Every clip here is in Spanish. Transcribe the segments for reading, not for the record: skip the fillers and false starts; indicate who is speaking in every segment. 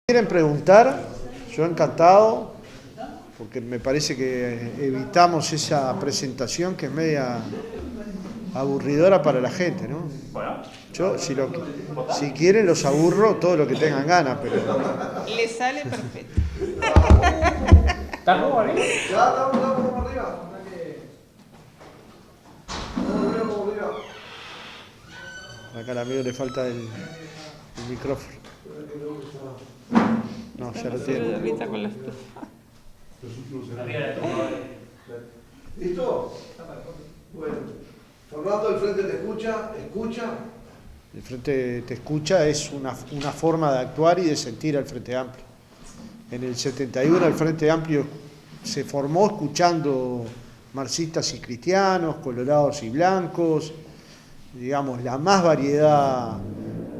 Speaker 1: Quieren preguntar, yo encantado, porque me parece que evitamos esa presentación que es media aburridora para la gente, ¿no? Yo, si quieren, los aburro todo lo que tengan ganas, pero...
Speaker 2: Le sale perfecto.
Speaker 3: ¿Estás como arriba?
Speaker 4: Ya, estamos arriba.
Speaker 1: Acá al amigo le falta el micrófono. No, ya lo tiene.
Speaker 2: Rita con la...
Speaker 4: ¿Listo? Bueno. Fernando, el Frente te escucha.
Speaker 1: El Frente Te Escucha es una forma de actuar y de sentir al Frente Amplio. En el 71 el Frente Amplio se formó escuchando marxistas y cristianos, colorados y blancos, digamos, la más variedad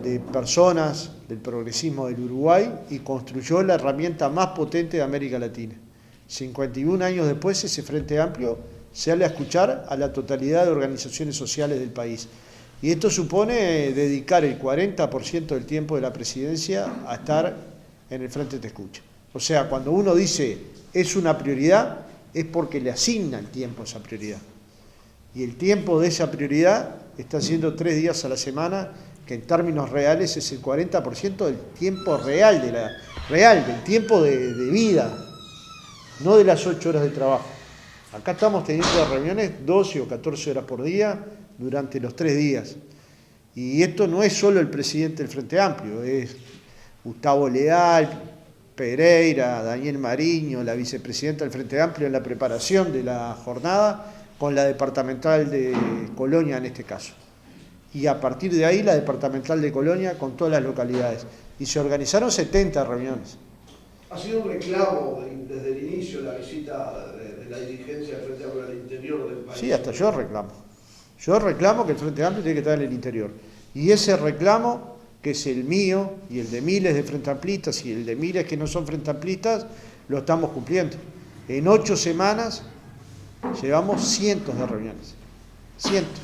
Speaker 1: de personas del progresismo del Uruguay, y construyó la herramienta más potente de América Latina. 51 años después, ese Frente Amplio sale a escuchar a la totalidad de organizaciones sociales del país. Y esto supone dedicar el 40% del tiempo de la presidencia a estar en el Frente Te Escucha. O sea, cuando uno dice es una prioridad, es porque le asigna el tiempo a esa prioridad. Y el tiempo de esa prioridad está siendo 3 días a la semana, que en términos reales es el 40% del tiempo real, del tiempo de vida, no de las 8 horas de trabajo. Acá estamos teniendo reuniones 12 o 14 horas por día durante los 3 días. Y esto no es solo el presidente del Frente Amplio, es Gustavo Leal, Pereira, Daniel Mariño, la vicepresidenta del Frente Amplio en la preparación de la jornada, con la departamental de Colonia en este caso. Y a partir de ahí la departamental de Colonia con todas las localidades. Y se organizaron 70 reuniones.
Speaker 4: Ha sido un reclamo desde el inicio de la visita de la dirigencia del Frente Amplio al interior del país.
Speaker 1: Sí, hasta yo reclamo. Yo reclamo que el Frente Amplio tiene que estar en el interior. Y ese reclamo, que es el mío y el de miles de Frente Amplistas y el de miles que no son Frente Amplistas, lo estamos cumpliendo. En 8 semanas llevamos cientos de reuniones. Cientos.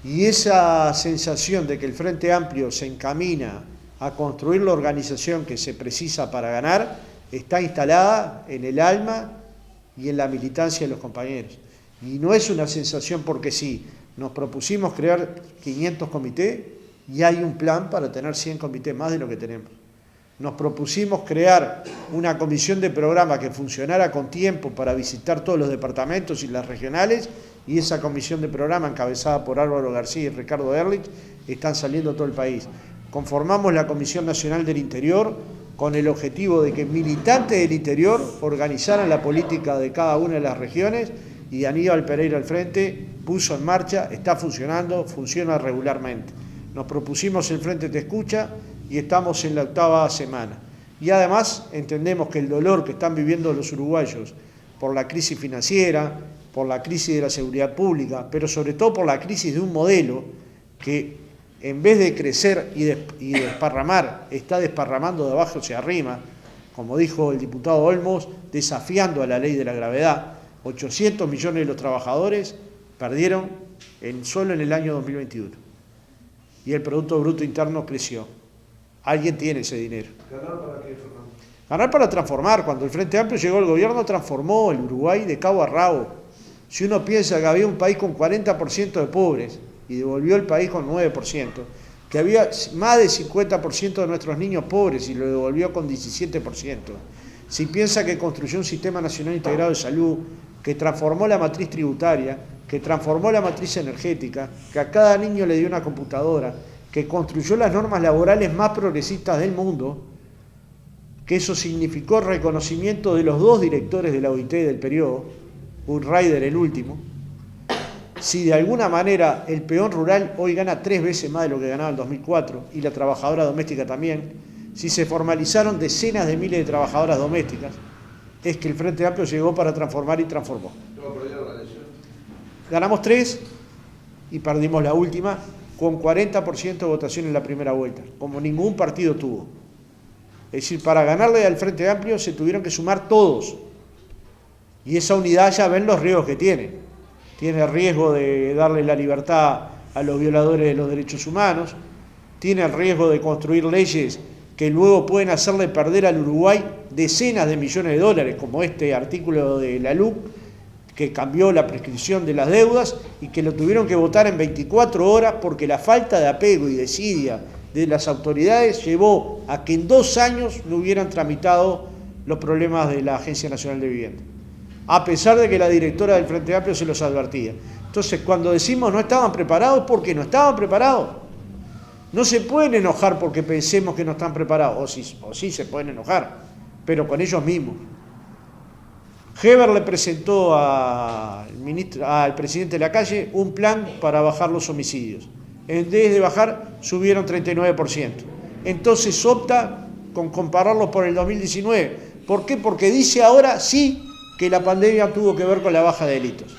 Speaker 1: Y esa sensación de que el Frente Amplio se encamina a construir la organización que se precisa para ganar está instalada en el alma y en la militancia de los compañeros. Y no es una sensación porque sí. Nos propusimos crear 500 comités y hay un plan para tener 100 comités más de lo que tenemos. Nos propusimos crear una comisión de programa que funcionara con tiempo para visitar todos los departamentos y las regionales, y esa comisión de programa encabezada por Álvaro García y Ricardo Ehrlich están saliendo a todo el país. Conformamos la Comisión Nacional del Interior con el objetivo de que militantes del interior organizaran la política de cada una de las regiones, y Aníbal Pereira al frente puso en marcha, está funcionando, funciona regularmente. Nos propusimos el Frente Te Escucha y estamos en la 8ª semana. Y además entendemos que el dolor que están viviendo los uruguayos por la crisis financiera, por la crisis de la seguridad pública, pero sobre todo por la crisis de un modelo que en vez de crecer y desparramar, está desparramando de abajo hacia arriba, como dijo el diputado Olmos, desafiando a la ley de la gravedad. 800 millones de los trabajadores perdieron solo en el año 2021. Y el Producto Bruto Interno creció. Alguien tiene ese dinero.
Speaker 4: ¿Ganar para qué, Fernando?
Speaker 1: Ganar para transformar. Cuando el Frente Amplio llegó al gobierno, transformó el Uruguay de cabo a rabo. Si uno piensa que había un país con 40% de pobres y devolvió el país con 9%, que había más de 50% de nuestros niños pobres y lo devolvió con 17%, si piensa que construyó un sistema nacional integrado de salud, que transformó la matriz tributaria, que transformó la matriz energética, que a cada niño le dio una computadora, que construyó las normas laborales más progresistas del mundo, que eso significó el reconocimiento de los 2 directores de la OIT del periodo, Urraider el último. Si de alguna manera el peón rural hoy gana 3 veces más de lo que ganaba en 2004, y la trabajadora doméstica también, si se formalizaron decenas de miles de trabajadoras domésticas, es que el Frente Amplio llegó para transformar y transformó. Ganamos 3 y perdimos la última con 40% de votación en la primera vuelta, como ningún partido tuvo. Es decir, para ganarle al Frente Amplio se tuvieron que sumar todos. Y esa unidad ya ven los riesgos que tiene. Tiene el riesgo de darle la libertad a los violadores de los derechos humanos, tiene el riesgo de construir leyes que luego pueden hacerle perder al Uruguay decenas de millones de dólares, como este artículo de la LUC, que cambió la prescripción de las deudas y que lo tuvieron que votar en 24 horas porque la falta de apego y desidia de las autoridades llevó a que en 2 años no hubieran tramitado los problemas de la Agencia Nacional de Vivienda, a pesar de que la directora del Frente Amplio se los advertía. Entonces, cuando decimos no estaban preparados, es porque no estaban preparados. No se pueden enojar porque pensemos que no están preparados, o sí se pueden enojar, pero con ellos mismos. Heber le presentó al presidente Lacalle un plan para bajar los homicidios. En vez de bajar, subieron 39%. Entonces opta con compararlos por el 2019. ¿Por qué? Porque dice ahora sí que la pandemia tuvo que ver con la baja de delitos.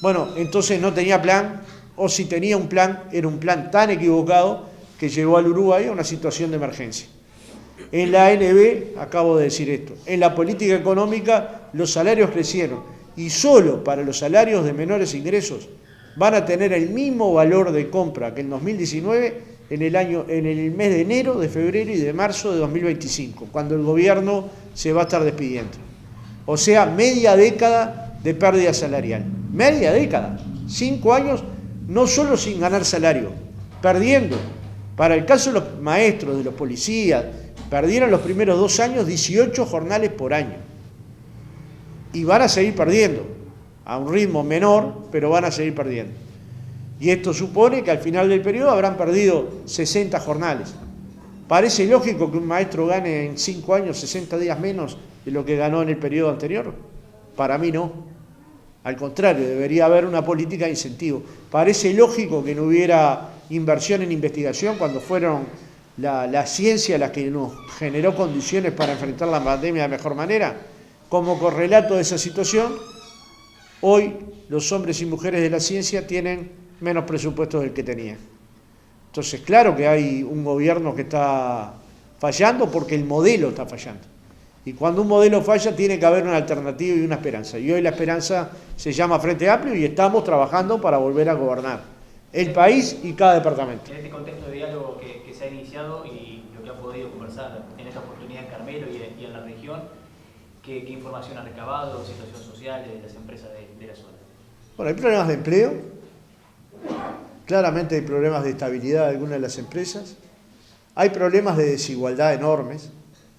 Speaker 1: Bueno, entonces no tenía plan, o si tenía un plan, era un plan tan equivocado que llevó al Uruguay a una situación de emergencia. En la ANB, acabo de decir esto, en la política económica los salarios crecieron y solo para los salarios de menores ingresos van a tener el mismo valor de compra que en 2019 en el mes de enero, de febrero y de marzo de 2025, cuando el gobierno se va a estar despidiendo. O sea, media década de pérdida salarial. Media década. 5 años no solo sin ganar salario, perdiendo. Para el caso de los maestros, de los policías, perdieron los primeros 2 años 18 jornales por año. Y van a seguir perdiendo, a un ritmo menor, pero van a seguir perdiendo. Y esto supone que al final del periodo habrán perdido 60 jornales. ¿Parece lógico que un maestro gane en 5 años 60 días menos de lo que ganó en el periodo anterior? Para mí no. Al contrario, debería haber una política de incentivo. ¿Parece lógico que no hubiera inversión en investigación cuando fueron la ciencia la que nos generó condiciones para enfrentar la pandemia de mejor manera? Como correlato de esa situación, hoy los hombres y mujeres de la ciencia tienen menos presupuestos del que tenían. Entonces, claro que hay un gobierno que está fallando porque el modelo está fallando. Y cuando un modelo falla, tiene que haber una alternativa y una esperanza. Y hoy la esperanza se llama Frente Amplio y estamos trabajando para volver a gobernar el país y cada departamento.
Speaker 3: En este contexto de diálogo que se ha iniciado y lo que ha podido conversar en esta oportunidad en Carmelo y en la región, ¿qué información ha recabado, situación social de las empresas de la zona?
Speaker 1: Bueno, hay problemas de empleo, claramente hay problemas de estabilidad de algunas de las empresas, hay problemas de desigualdad enormes,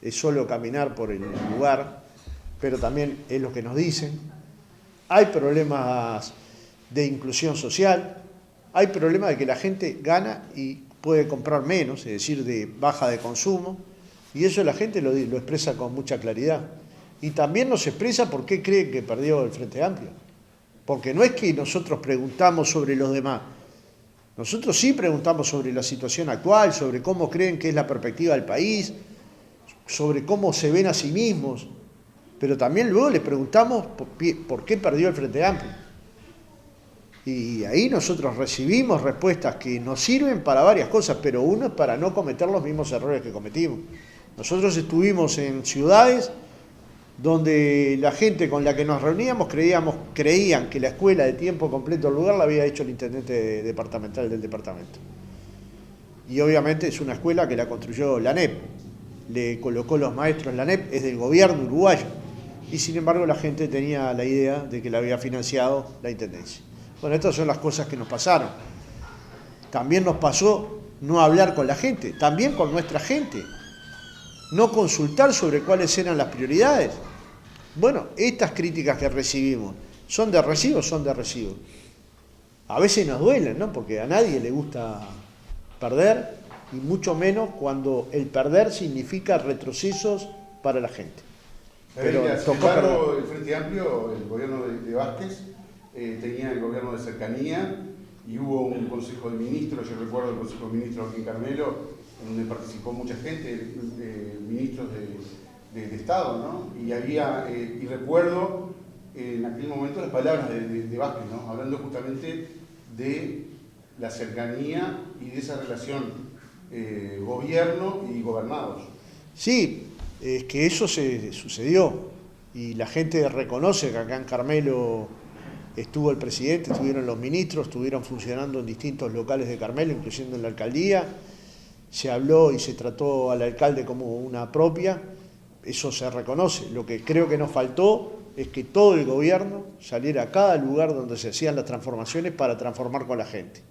Speaker 1: es solo caminar por el lugar, pero también es lo que nos dicen, hay problemas de inclusión social, hay problemas de que la gente gana y puede comprar menos, es decir, de baja de consumo, y eso la gente lo expresa con mucha claridad. Y también nos expresa por qué creen que perdió el Frente Amplio. Porque no es que nosotros preguntamos sobre los demás, nosotros sí preguntamos sobre la situación actual, sobre cómo creen que es la perspectiva del país, sobre cómo se ven a sí mismos, pero también luego les preguntamos por qué perdió el Frente Amplio. Y ahí nosotros recibimos respuestas que nos sirven para varias cosas, pero uno es para no cometer los mismos errores que cometimos. Nosotros estuvimos en ciudades donde la gente con la que nos reuníamos creían que la escuela de tiempo completo del lugar la había hecho el intendente departamental del departamento. Y obviamente es una escuela que la construyó la ANEP, le colocó los maestros la ANEP, es del gobierno uruguayo. Y sin embargo la gente tenía la idea de que la había financiado la intendencia. Bueno, estas son las cosas que nos pasaron. También nos pasó no hablar con la gente, también con nuestra gente. No consultar sobre cuáles eran las prioridades. Bueno, estas críticas que recibimos, ¿son de recibo o son de recibo? A veces nos duelen, ¿no? Porque a nadie le gusta perder, y mucho menos cuando el perder significa retrocesos para la gente.
Speaker 5: Pero sin embargo, el Frente Amplio, el gobierno de Vázquez, tenía el gobierno de cercanía y hubo un consejo de ministros, yo recuerdo el consejo de ministros aquí en Carmelo, donde participó mucha gente, ministros de Estado, ¿no? Y recuerdo en aquel momento las palabras de Vázquez, ¿no? Hablando justamente de la cercanía y de esa relación gobierno y gobernados.
Speaker 1: Sí, es que eso sucedió y la gente reconoce que acá en Carmelo estuvo el presidente, estuvieron los ministros, estuvieron funcionando en distintos locales de Carmelo, incluyendo en la alcaldía, se habló y se trató al alcalde como una propia, eso se reconoce. Lo que creo que nos faltó es que todo el gobierno saliera a cada lugar donde se hacían las transformaciones para transformar con la gente.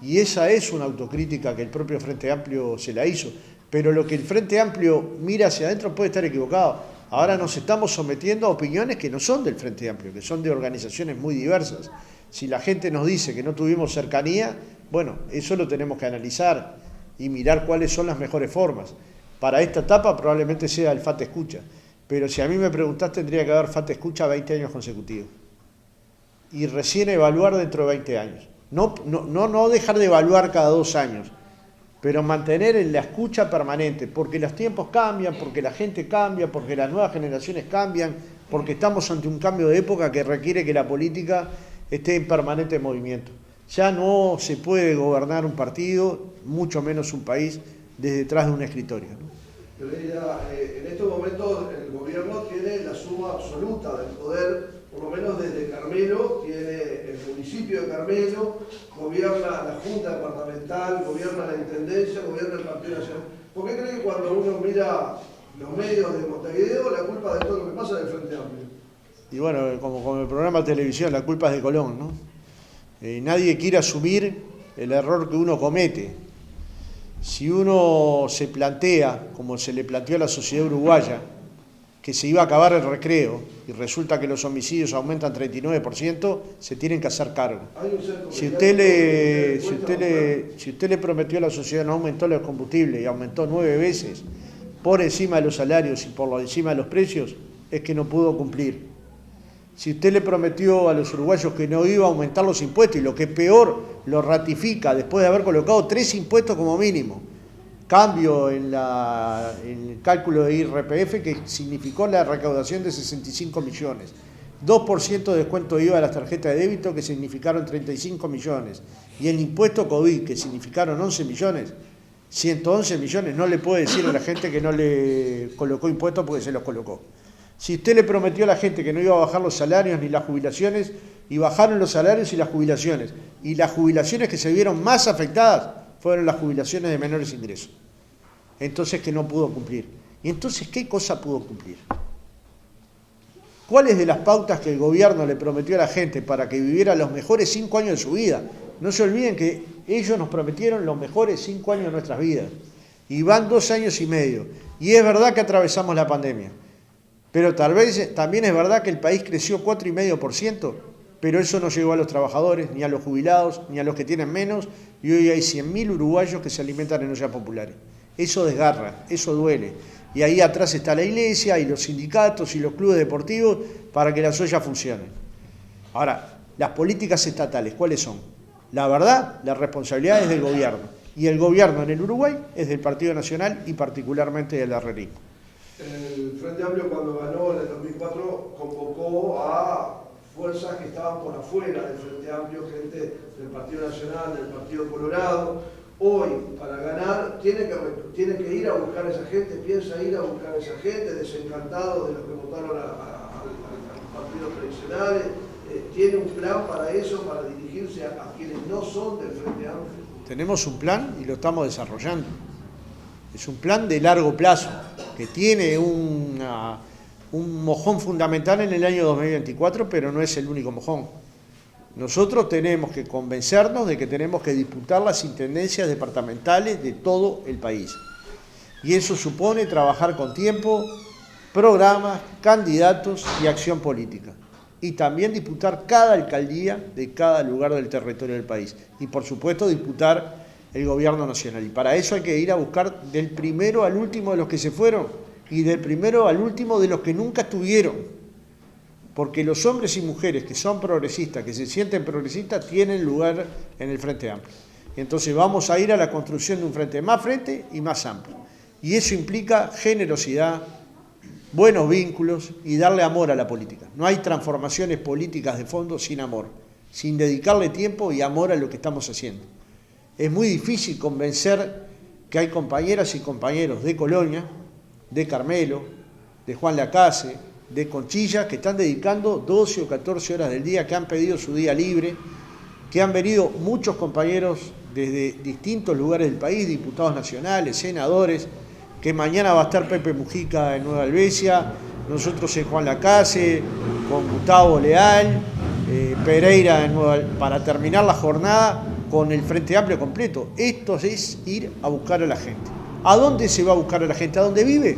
Speaker 1: Y esa es una autocrítica que el propio Frente Amplio se la hizo. Pero lo que el Frente Amplio mira hacia adentro puede estar equivocado. Ahora nos estamos sometiendo a opiniones que no son del Frente Amplio, que son de organizaciones muy diversas. Si la gente nos dice que no tuvimos cercanía, bueno, eso lo tenemos que analizar y mirar cuáles son las mejores formas. Para esta etapa probablemente sea el FAT Escucha, pero si a mí me preguntás tendría que haber FAT Escucha 20 años consecutivos y recién evaluar dentro de 20 años. No dejar de evaluar cada 2 años, pero mantener en la escucha permanente, porque los tiempos cambian, porque la gente cambia, porque las nuevas generaciones cambian, porque estamos ante un cambio de época que requiere que la política esté en permanente movimiento. Ya no se puede gobernar un partido, mucho menos un país, desde detrás de un escritorio, ¿no?
Speaker 4: Pero en estos momentos el gobierno tiene la suma absoluta del poder, por lo menos desde Carmelo, tiene el municipio de Carmelo, gobierna la Junta Departamental, gobierna la Intendencia, gobierna el Partido Nacional. ¿Por qué cree que cuando uno mira los medios de Montevideo, la culpa de todo lo que pasa es del Frente Amplio?
Speaker 1: Y bueno, como el programa de televisión, la culpa es de Colón, ¿no? Nadie quiere asumir el error que uno comete. Si uno se plantea, como se le planteó a la sociedad uruguaya, que se iba a acabar el recreo y resulta que los homicidios aumentan 39%, se tienen que hacer cargo. Si usted le prometió a la sociedad no aumentó los combustibles y aumentó 9 veces por encima de los salarios y por encima de los precios, es que no pudo cumplir. Si usted le prometió a los uruguayos que no iba a aumentar los impuestos, y lo que es peor, lo ratifica después de haber colocado 3 impuestos como mínimo, cambio en el cálculo de IRPF que significó la recaudación de 65 millones, 2% de descuento de IVA de las tarjetas de débito que significaron 35 millones, y el impuesto COVID que significaron 11 millones, 111 millones, no le puede decir a la gente que no le colocó impuestos porque se los colocó. Si usted le prometió a la gente que no iba a bajar los salarios ni las jubilaciones, y bajaron los salarios y las jubilaciones que se vieron más afectadas fueron las jubilaciones de menores ingresos. Entonces, que no pudo cumplir. ¿Y entonces qué cosa pudo cumplir? ¿Cuáles de las pautas que el gobierno le prometió a la gente para que viviera los mejores 5 años de su vida? No se olviden que ellos nos prometieron los mejores 5 años de nuestras vidas. Y van 2 años y medio. Y es verdad que atravesamos la pandemia. Pero tal vez también es verdad que el país creció 4,5%, pero eso no llegó a los trabajadores, ni a los jubilados, ni a los que tienen menos, y hoy hay 100.000 uruguayos que se alimentan en ollas populares. Eso desgarra, eso duele. Y ahí atrás está la iglesia, y los sindicatos, y los clubes deportivos, para que las ollas funcionen. Ahora, las políticas estatales, ¿cuáles son? La verdad, la responsabilidad es del gobierno. Y el gobierno en el Uruguay es del Partido Nacional y particularmente del herrerismo.
Speaker 4: El Frente Amplio, cuando ganó en el 2004, convocó a fuerzas que estaban por afuera del Frente Amplio, gente del Partido Nacional, del Partido Colorado. Hoy, para ganar, tiene que ir a buscar a esa gente, piensa ir a buscar a esa gente, desencantado de los que votaron a los partidos tradicionales. ¿Tiene un plan para eso, para dirigirse a quienes no son del Frente Amplio?
Speaker 1: Tenemos un plan y lo estamos desarrollando. Es un plan de largo plazo, que tiene un mojón fundamental en el año 2024, pero no es el único mojón. Nosotros tenemos que convencernos de que tenemos que disputar las intendencias departamentales de todo el país. Y eso supone trabajar con tiempo, programas, candidatos y acción política. Y también disputar cada alcaldía de cada lugar del territorio del país. Y por supuesto disputar el gobierno nacional. Y para eso hay que ir a buscar del primero al último de los que se fueron y del primero al último de los que nunca estuvieron. Porque los hombres y mujeres que son progresistas, que se sienten progresistas, tienen lugar en el Frente Amplio. Y entonces vamos a ir a la construcción de un frente y más amplio. Y eso implica generosidad, buenos vínculos y darle amor a la política. No hay transformaciones políticas de fondo sin amor, sin dedicarle tiempo y amor a lo que estamos haciendo. Es muy difícil convencer que hay compañeras y compañeros de Colonia, de Carmelo, de Juan Lacase, de Conchilla, que están dedicando 12 o 14 horas del día, que han pedido su día libre, que han venido muchos compañeros desde distintos lugares del país, diputados nacionales, senadores, que mañana va a estar Pepe Mujica en Nueva Helvecia, nosotros en Juan Lacase, con Gustavo Leal, Pereira para terminar la jornada con el Frente Amplio completo. Esto es ir a buscar a la gente. ¿A dónde se va a buscar a la gente? ¿A dónde vive?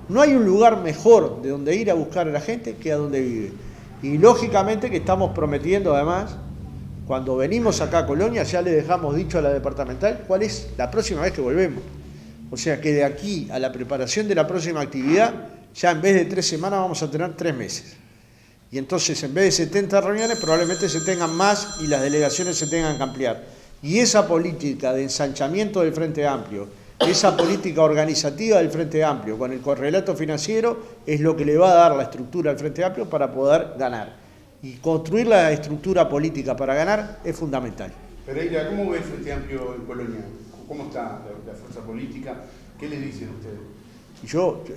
Speaker 1: No hay un lugar mejor de donde ir a buscar a la gente que a donde vive. Y lógicamente que estamos prometiendo además, cuando venimos acá a Colonia, ya le dejamos dicho a la departamental cuál es la próxima vez que volvemos. O sea que de aquí a la preparación de la próxima actividad, ya en vez de 3 semanas vamos a tener 3 meses. Y entonces en vez de 70 reuniones probablemente se tengan más y las delegaciones se tengan que ampliar. Y esa política de ensanchamiento del Frente Amplio, esa política organizativa del Frente Amplio con el correlato financiero es lo que le va a dar la estructura al Frente Amplio para poder ganar. Y construir la estructura política para ganar es fundamental.
Speaker 5: Pereira, ¿cómo ve el Frente Amplio en Colonia? ¿Cómo está la fuerza política? ¿Qué le dicen ustedes?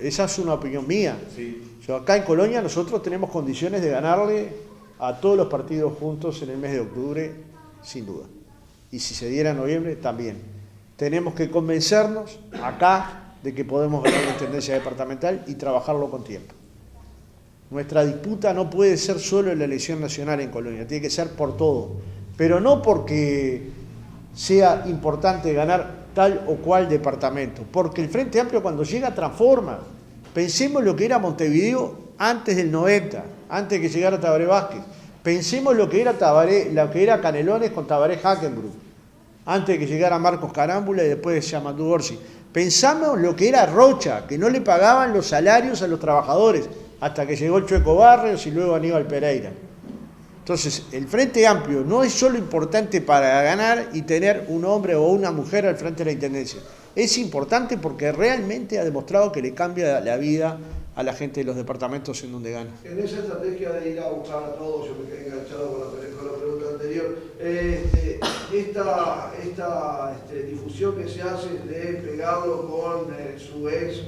Speaker 1: Esa es una opinión mía.
Speaker 5: Sí.
Speaker 1: Acá en Colonia nosotros tenemos condiciones de ganarle a todos los partidos juntos en el mes de octubre, sin duda. Y si se diera en noviembre, también. Tenemos que convencernos acá de que podemos ganar la intendencia departamental y trabajarlo con tiempo. Nuestra disputa no puede ser solo en la elección nacional en Colonia, tiene que ser por todo. Pero no porque sea importante ganar tal o cual departamento, porque el Frente Amplio cuando llega transforma. Pensemos lo que era Montevideo antes del 90, antes de que llegara Tabaré Vázquez. Pensemos lo que era Canelones con Tabaré Hackenbruch, antes de que llegara Marcos Carámbula y después Yamandú Orsi. Pensamos lo que era Rocha, que no le pagaban los salarios a los trabajadores, hasta que llegó el Chueco Barrios y luego Aníbal Pereira. Entonces, el Frente Amplio no es solo importante para ganar y tener un hombre o una mujer al frente de la Intendencia. Es importante porque realmente ha demostrado que le cambia la vida a la gente de los departamentos en donde gana.
Speaker 4: En esa estrategia de ir a buscar a todos, yo me quedé enganchado con la pregunta anterior, esta difusión que se hace de pegarlo con su ex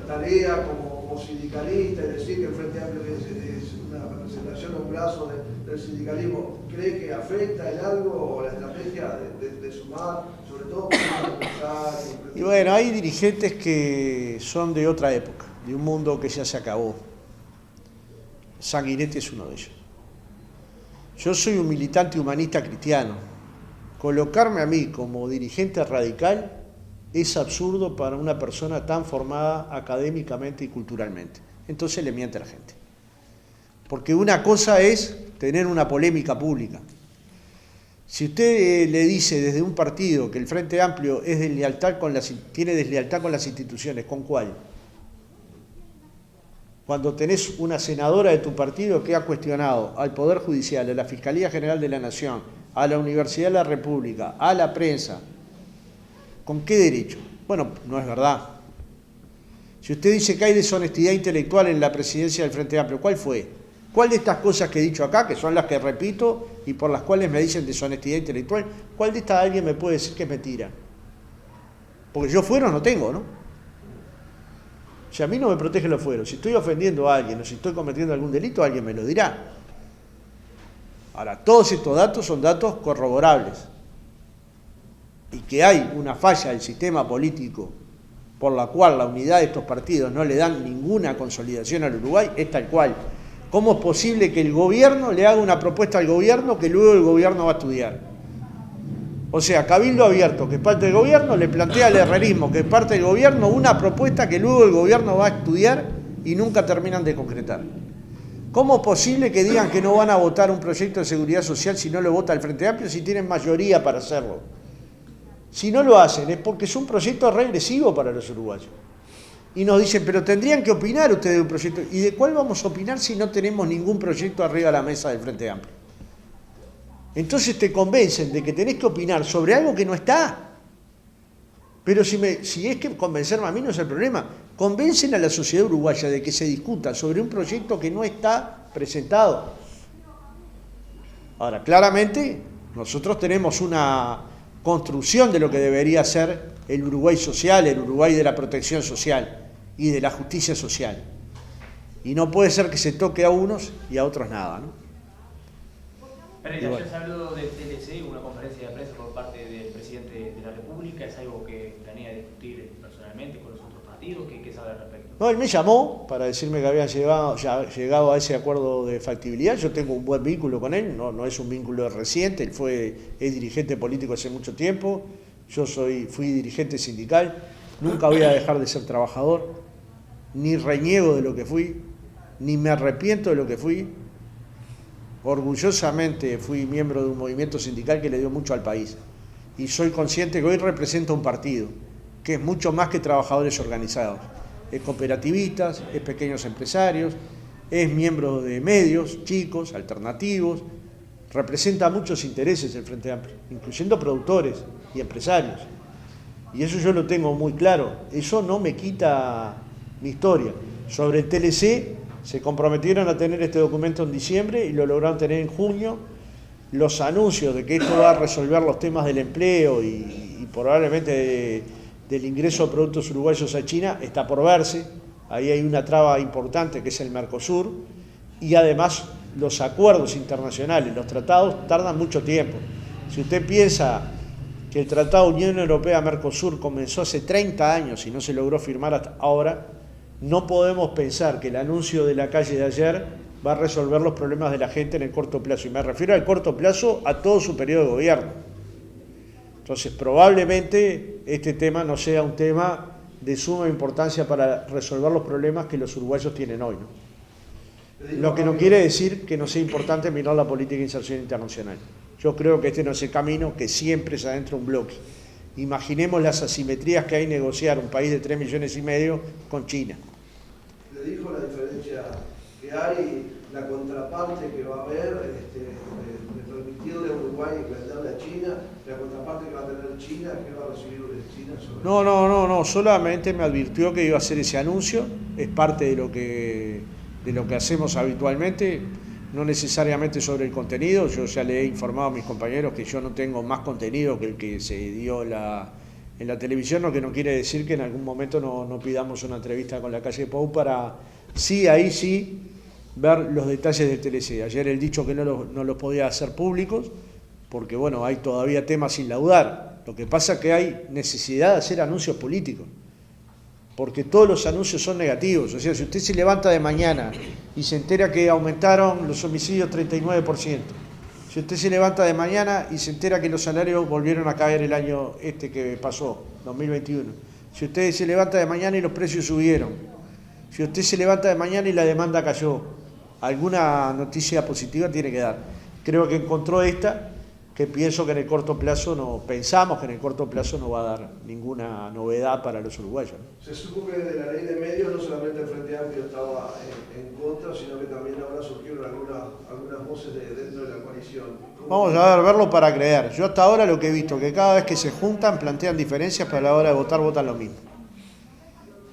Speaker 4: tarea como sindicalista, es decir, que el Frente Amplio es una representación, un brazo del sindicalismo, ¿cree que afecta en algo la estrategia de sumar, sobre todo para pensar?
Speaker 1: Y bueno, hay dirigentes que son de otra época, de un mundo que ya se acabó. Sanguinetti es uno de ellos. Yo soy un militante humanista cristiano. Colocarme a mí como dirigente radical es absurdo para una persona tan formada académicamente y culturalmente. Entonces le miente a la gente. Porque una cosa es tener una polémica pública. Si usted le dice desde un partido que el Frente Amplio es tiene deslealtad con las instituciones, ¿con cuál? Cuando tenés una senadora de tu partido que ha cuestionado al Poder Judicial, a la Fiscalía General de la Nación, a la Universidad de la República, a la prensa, ¿con qué derecho? Bueno, no es verdad. Si usted dice que hay deshonestidad intelectual en la presidencia del Frente Amplio, ¿cuál fue? ¿Cuál de estas cosas que he dicho acá, que son las que repito y por las cuales me dicen deshonestidad intelectual, cuál de estas alguien me puede decir que es mentira? Porque yo fueros no tengo, ¿no? Si a mí no me protegen los fueros, si estoy ofendiendo a alguien o si estoy cometiendo algún delito, alguien me lo dirá. Ahora, todos estos datos son datos corroborables. Y que hay una falla del sistema político por la cual la unidad de estos partidos no le dan ninguna consolidación al Uruguay, es tal cual. ¿Cómo es posible que el gobierno le haga una propuesta al gobierno que luego el gobierno va a estudiar? O sea, Cabildo Abierto, que es parte del gobierno, le plantea al herrerismo, que es parte del gobierno, una propuesta que luego el gobierno va a estudiar y nunca terminan de concretar. ¿Cómo es posible que digan que no van a votar un proyecto de seguridad social si no lo vota el Frente Amplio, si tienen mayoría para hacerlo? Si no lo hacen es porque es un proyecto regresivo para los uruguayos. Y nos dicen, pero tendrían que opinar ustedes de un proyecto. ¿Y de cuál vamos a opinar si no tenemos ningún proyecto arriba de la mesa del Frente Amplio? Entonces te convencen de que tenés que opinar sobre algo que no está. Pero si es que convencerme a mí no es el problema, convencen a la sociedad uruguaya de que se discuta sobre un proyecto que no está presentado. Ahora, claramente, nosotros tenemos una construcción de lo que debería ser el Uruguay social, el Uruguay de la protección social y de la justicia social. Y no puede ser que se toque a unos y a otros nada, ¿no?
Speaker 3: Pereira,
Speaker 1: bueno.
Speaker 3: ya se habló del TLC, una conferencia de prensa por parte del presidente de la República. ¿Es algo que planea discutir personalmente con los otros partidos? ¿Qué sabe al respecto?
Speaker 1: No, él me llamó para decirme que habían llegado a ese acuerdo de factibilidad. Yo tengo un buen vínculo con él, no es un vínculo reciente, él es dirigente político hace mucho tiempo, yo fui dirigente sindical, nunca voy a dejar de ser trabajador, ni reniego de lo que fui, ni me arrepiento de lo que fui. Orgullosamente fui miembro de un movimiento sindical que le dio mucho al país. Y soy consciente que hoy represento un partido, que es mucho más que trabajadores organizados. Es cooperativistas, es pequeños empresarios, es miembro de medios, chicos, alternativos. Representa muchos intereses el Frente Amplio, incluyendo productores y empresarios. Y eso yo lo tengo muy claro. Eso no me quita mi historia. Sobre el TLC, se comprometieron a tener este documento en diciembre y lo lograron tener en junio. Los anuncios de que esto va a resolver los temas del empleo y probablemente del ingreso de productos uruguayos a China está por verse. Ahí hay una traba importante que es el Mercosur y además los acuerdos internacionales, los tratados tardan mucho tiempo. Si usted piensa que el Tratado Unión Europea-Mercosur comenzó hace 30 años y no se logró firmar hasta ahora, no podemos pensar que el anuncio de la calle de ayer va a resolver los problemas de la gente en el corto plazo. Y me refiero al corto plazo a todo su periodo de gobierno. Entonces, probablemente este tema no sea un tema de suma importancia para resolver los problemas que los uruguayos tienen hoy, ¿no? Lo que no quiere decir que no sea importante mirar la política de inserción internacional. Yo creo que este no es el camino, que siempre es adentro un bloque. Imaginemos las asimetrías que hay negociar un país de 3,5 millones con China.
Speaker 4: Le dijo la diferencia que hay, la contraparte que va a haber, de permitirle a Uruguay venderle a China, la contraparte que va a tener China, que va a recibir de China sobre...
Speaker 1: No, solamente me advirtió que iba a hacer ese anuncio, es parte de lo que hacemos habitualmente, no necesariamente sobre el contenido. Yo ya le he informado a mis compañeros que yo no tengo más contenido que el que se dio en la televisión, lo que no quiere decir que en algún momento no pidamos una entrevista con la calle Pou para, ahí sí, ver los detalles del TLC. Ayer él dicho que no los podía hacer públicos, porque bueno, hay todavía temas sin laudar. Lo que pasa es que hay necesidad de hacer anuncios políticos, porque todos los anuncios son negativos. O sea, si usted se levanta de mañana y se entera que aumentaron los homicidios 39%, si usted se levanta de mañana y se entera que los salarios volvieron a caer el año que pasó, 2021, si usted se levanta de mañana y los precios subieron, si usted se levanta de mañana y la demanda cayó, alguna noticia positiva tiene que dar. Creo que encontró esta, que pienso que en el corto plazo pensamos que en el corto plazo no va a dar ninguna novedad para los uruguayos, ¿no?
Speaker 4: Se supo que de la ley de medios no solamente el Frente Amplio estaba en contra, sino que también ahora surgieron algunas voces dentro de la coalición.
Speaker 1: Vamos a verlo para creer. Yo hasta ahora lo que he visto, que cada vez que se juntan plantean diferencias, pero a la hora de votar votan lo mismo.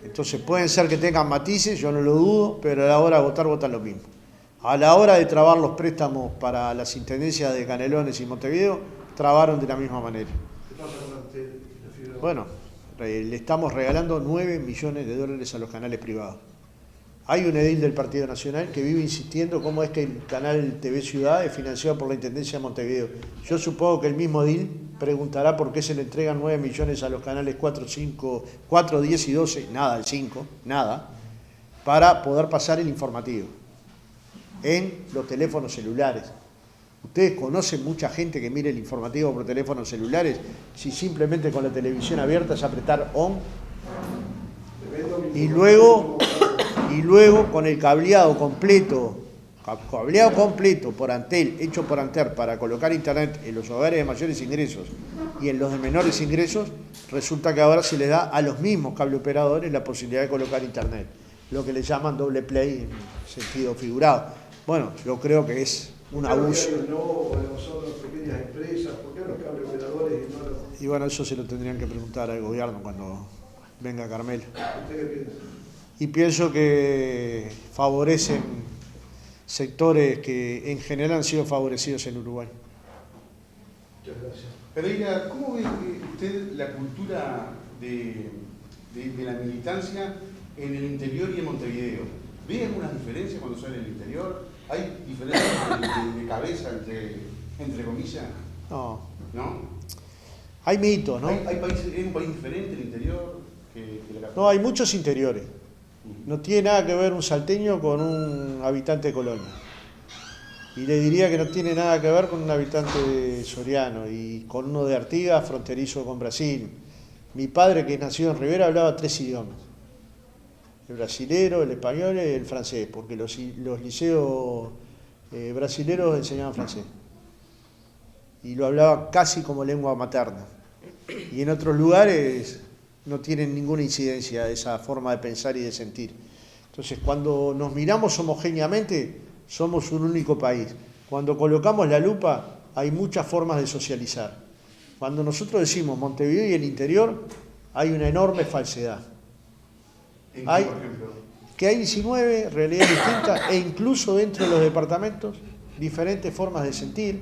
Speaker 1: Entonces pueden ser que tengan matices, yo no lo dudo, pero a la hora de votar votan lo mismo. A la hora de trabar los préstamos para las intendencias de Canelones y Montevideo, trabaron de la misma manera.
Speaker 4: ¿Qué pasa con Antel?
Speaker 1: Bueno, le estamos regalando $9 millones a los canales privados. Hay un edil del Partido Nacional que vive insistiendo cómo es que el canal TV Ciudad es financiado por la Intendencia de Montevideo. Yo supongo que el mismo edil preguntará por qué se le entregan 9 millones a los canales 4, 5, 4, 10 y 12, nada, el 5, nada, para poder pasar el informativo en los teléfonos celulares. ¿Ustedes conocen mucha gente que mire el informativo por teléfonos celulares si simplemente con la televisión abierta es apretar on? Y luego con el cableado completo por Antel, hecho por Antel para colocar internet en los hogares de mayores ingresos y en los de menores ingresos, resulta que ahora se le da a los mismos cableoperadores la posibilidad de colocar internet, lo que le llaman doble play en sentido figurado. Bueno, yo creo que es un abuso. Y bueno, eso se lo tendrían que preguntar al gobierno cuando venga Carmelo. Y pienso que favorecen sectores que en general han sido favorecidos en Uruguay.
Speaker 4: Muchas gracias.
Speaker 5: Pereira, ¿cómo ve usted la cultura de la militancia en el interior y en Montevideo? ¿Ve algunas diferencias cuando sale en el interior? ¿Hay diferencias de cabeza entre entre comillas?
Speaker 1: No.
Speaker 5: ¿No?
Speaker 1: Hay mitos, ¿no?
Speaker 5: ¿Hay países, es un país diferente el interior que la capital?
Speaker 1: No, hay muchos interiores. No tiene nada que ver un salteño con un habitante de Colonia. Y le diría que no tiene nada que ver con un habitante de Soriano y con uno de Artigas, fronterizo con Brasil. Mi padre, que nació en Rivera, hablaba 3 idiomas. El brasilero, el español y el francés, porque los liceos brasileros enseñaban francés. Y lo hablaba casi como lengua materna. Y en otros lugares no tienen ninguna incidencia esa forma de pensar y de sentir. Entonces, cuando nos miramos homogéneamente, somos un único país. Cuando colocamos la lupa, hay muchas formas de socializar. Cuando nosotros decimos Montevideo y el interior, hay una enorme falsedad.
Speaker 5: ¿En qué, por ejemplo?
Speaker 1: Que hay 19 realidades distintas e incluso dentro de los departamentos, diferentes formas de sentir,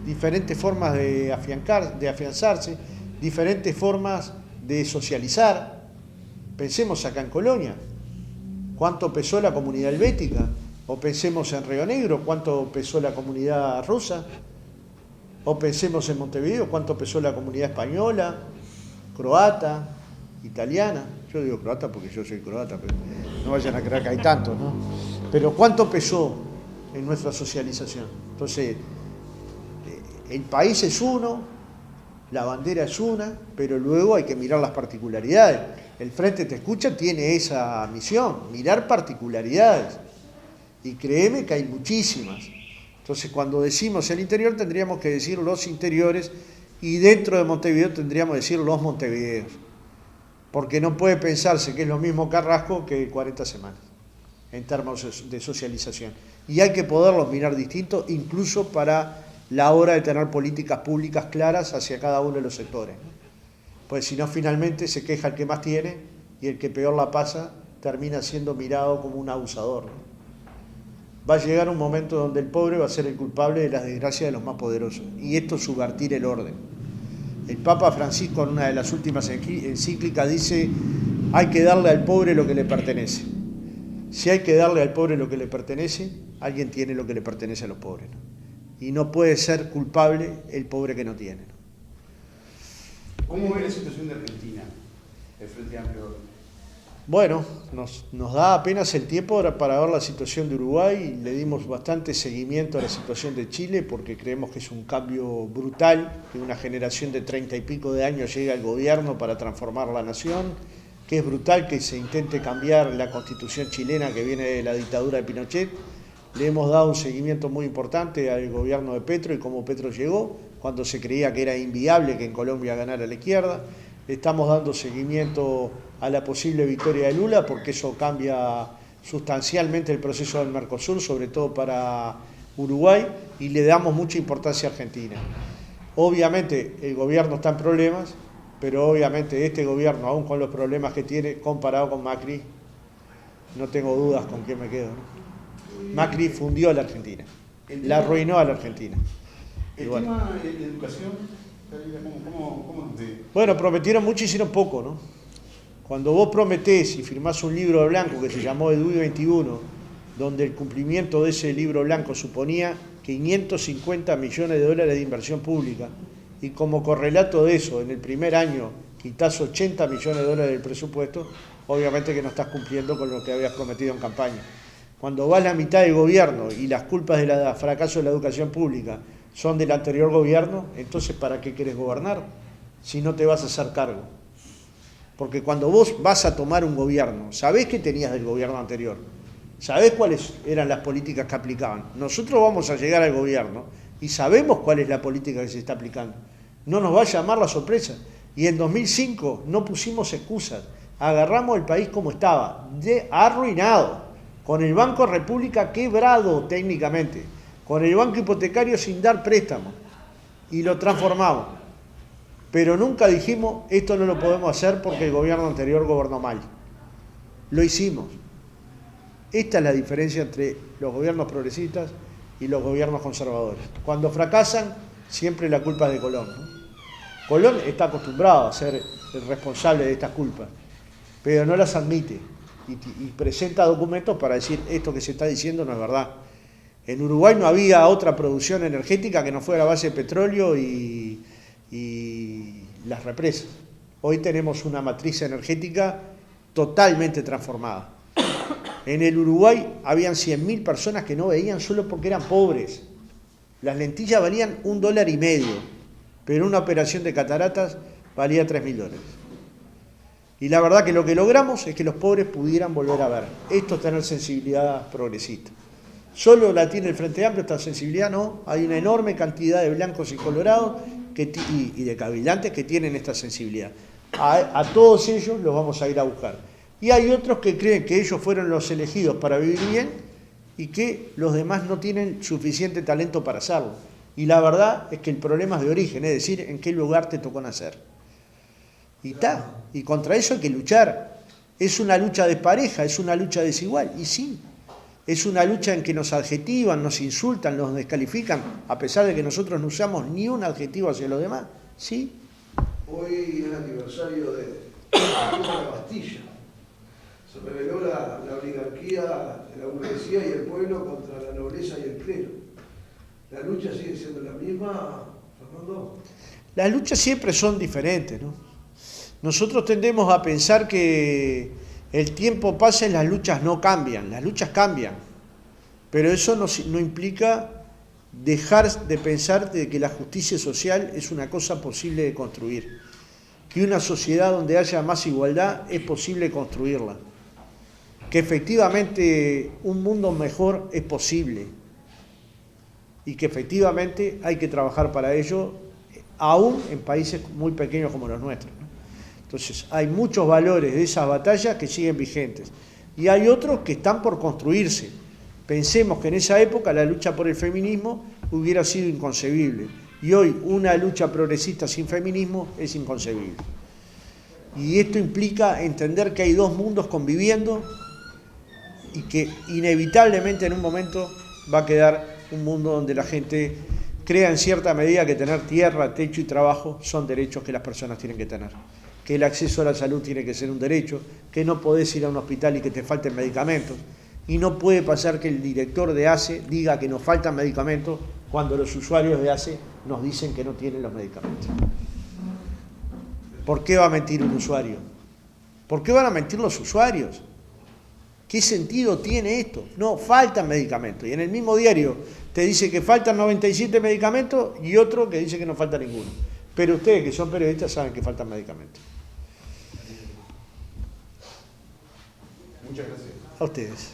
Speaker 1: diferentes formas de afianzarse, diferentes formas de socializar. Pensemos acá en Colonia, cuánto pesó la comunidad helvética, o pensemos en Río Negro, cuánto pesó la comunidad rusa, o pensemos en Montevideo, cuánto pesó la comunidad española, croata, italiana. Yo digo croata porque yo soy croata, pero no vayan a creer que hay tantos, ¿no? Pero cuánto pesó en nuestra socialización. Entonces, el país es uno, la bandera es una, pero luego hay que mirar las particularidades. El Frente Te Escucha tiene esa misión, mirar particularidades. Y créeme que hay muchísimas. Entonces, cuando decimos el interior, tendríamos que decir los interiores, y dentro de Montevideo tendríamos que decir los montevideos. Porque no puede pensarse que es lo mismo Carrasco que 40 semanas, en términos de socialización. Y hay que poderlos mirar distintos, incluso para la hora de tener políticas públicas claras hacia cada uno de los sectores. Pues si no, finalmente se queja el que más tiene y el que peor la pasa termina siendo mirado como un abusador, ¿no? Va a llegar un momento donde el pobre va a ser el culpable de las desgracias de los más poderosos. Y esto es subvertir el orden. El Papa Francisco, en una de las últimas encíclicas, dice: hay que darle al pobre lo que le pertenece. Si hay que darle al pobre lo que le pertenece, alguien tiene lo que le pertenece a los pobres, ¿no? Y no puede ser culpable el pobre que no tiene, ¿no?
Speaker 5: ¿Cómo ve la situación de Argentina, el Frente Amplio?
Speaker 1: Bueno, nos da apenas el tiempo para ver la situación de Uruguay. Le dimos bastante seguimiento a la situación de Chile porque creemos que es un cambio brutal, que una generación de 30 y pico de años llega al gobierno para transformar la nación, que es brutal que se intente cambiar la constitución chilena que viene de la dictadura de Pinochet. Le hemos dado un seguimiento muy importante al gobierno de Petro y cómo Petro llegó, cuando se creía que era inviable que en Colombia ganara la izquierda. Le estamos dando seguimiento a la posible victoria de Lula, porque eso cambia sustancialmente el proceso del Mercosur, sobre todo para Uruguay, y le damos mucha importancia a Argentina. Obviamente el gobierno está en problemas, pero obviamente este gobierno, aún con los problemas que tiene, comparado con Macri, no tengo dudas con qué me quedo, ¿no? Macri fundió a la Argentina, la arruinó a la Argentina.
Speaker 5: El tema de educación, ¿cómo
Speaker 1: Bueno, prometieron mucho y hicieron poco, ¿no? Cuando vos prometés y firmás un libro blanco que se llamó EDUI 21, donde el cumplimiento de ese libro blanco suponía 550 millones de dólares de inversión pública, y como correlato de eso, en el primer año quitas 80 millones de dólares del presupuesto, obviamente que no estás cumpliendo con lo que habías prometido en campaña. Cuando vas la mitad del gobierno y las culpas del fracaso de la educación pública son del anterior gobierno, entonces ¿para qué querés gobernar si no te vas a hacer cargo? Porque cuando vos vas a tomar un gobierno, sabés qué tenías del gobierno anterior, sabés cuáles eran las políticas que aplicaban. Nosotros vamos a llegar al gobierno y sabemos cuál es la política que se está aplicando. No nos va a llamar la sorpresa. Y en 2005 no pusimos excusas, agarramos el país como estaba, arruinado, con el Banco República quebrado técnicamente, con el banco hipotecario sin dar préstamo, y lo transformamos. Pero nunca dijimos, esto no lo podemos hacer porque el gobierno anterior gobernó mal. Lo hicimos. Esta es la diferencia entre los gobiernos progresistas y los gobiernos conservadores. Cuando fracasan, siempre la culpa es de Colón, ¿no? Colón está acostumbrado a ser el responsable de estas culpas, pero no las admite y presenta documentos para decir esto que se está diciendo no es verdad. En Uruguay no había otra producción energética que no fuera a base de petróleo y las represas. Hoy tenemos una matriz energética totalmente transformada. En el Uruguay habían 100.000 personas que no veían solo porque eran pobres. Las lentillas valían $1,50, pero una operación de cataratas valía $3.000. Y la verdad que lo que logramos es que los pobres pudieran volver a ver. Esto es tener sensibilidad progresista. Solo la tiene el Frente Amplio, esta sensibilidad no. Hay una enorme cantidad de blancos y colorados y de cabildantes que tienen esta sensibilidad. A todos ellos los vamos a ir a buscar. Y hay otros que creen que ellos fueron los elegidos para vivir bien y que los demás no tienen suficiente talento para hacerlo. Y la verdad es que el problema es de origen, es decir, en qué lugar te tocó nacer. Y y contra eso hay que luchar. Es una lucha despareja, es una lucha desigual. Y sí, es una lucha en que nos adjetivan, nos insultan, nos descalifican, a pesar de que nosotros no usamos ni un adjetivo hacia los demás. Sí.
Speaker 4: Hoy es el aniversario de la Bastilla. Se rebeló la oligarquía, la burguesía y el pueblo contra la nobleza y el clero. ¿La lucha sigue siendo la misma, Fernando?
Speaker 1: Las luchas siempre son diferentes, ¿no? Nosotros tendemos a pensar que el tiempo pasa y las luchas no cambian. Las luchas cambian, pero eso no implica dejar de pensar de que la justicia social es una cosa posible de construir, que una sociedad donde haya más igualdad es posible construirla, que efectivamente un mundo mejor es posible y que efectivamente hay que trabajar para ello, aún en países muy pequeños como los nuestros, ¿no? Entonces hay muchos valores de esas batallas que siguen vigentes y hay otros que están por construirse. Pensemos que en esa época la lucha por el feminismo hubiera sido inconcebible y hoy una lucha progresista sin feminismo es inconcebible. Y esto implica entender que hay dos mundos conviviendo y que inevitablemente en un momento va a quedar un mundo donde la gente crea en cierta medida que tener tierra, techo y trabajo son derechos que las personas tienen que tener, que el acceso a la salud tiene que ser un derecho, que no podés ir a un hospital y que te falten medicamentos. Y no puede pasar que el director de ACE diga que nos faltan medicamentos cuando los usuarios de ACE nos dicen que no tienen los medicamentos. ¿Por qué va a mentir un usuario? ¿Por qué van a mentir los usuarios? ¿Qué sentido tiene esto? No, faltan medicamentos. Y en el mismo diario te dice que faltan 97 medicamentos y otro que dice que no falta ninguno. Pero ustedes que son periodistas saben que faltan medicamentos.
Speaker 5: Muchas gracias.
Speaker 1: A ustedes.